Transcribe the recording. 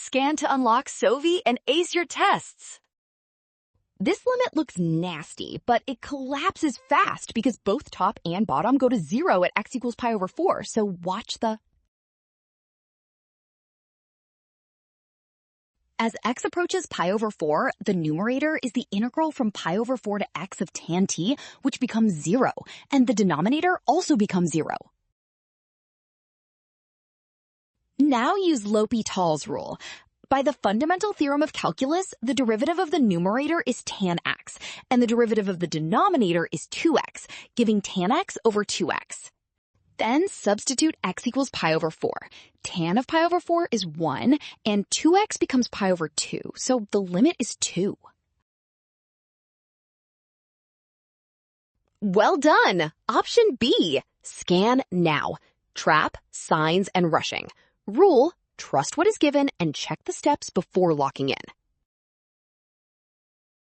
Scan to unlock Sovi and ace your tests. This limit looks nasty, but it collapses fast because both top and bottom go to 0 at x equals pi over 4, so watch the... As x approaches pi over 4, the numerator is the integral from pi over 4 to x of tan t, which becomes 0, and the denominator also becomes 0. Now use L'Hopital's rule. By the fundamental theorem of calculus, the derivative of the numerator is tan x, and the derivative of the denominator is 2x, giving tan x over 2x. Then substitute x equals pi over 4. Tan of pi over 4 is 1, and 2x becomes pi over 2, so the limit is 2. Well done! Option B. Scan now. Trap, signs, and rushing. Rule: trust what is given and check the steps before locking in.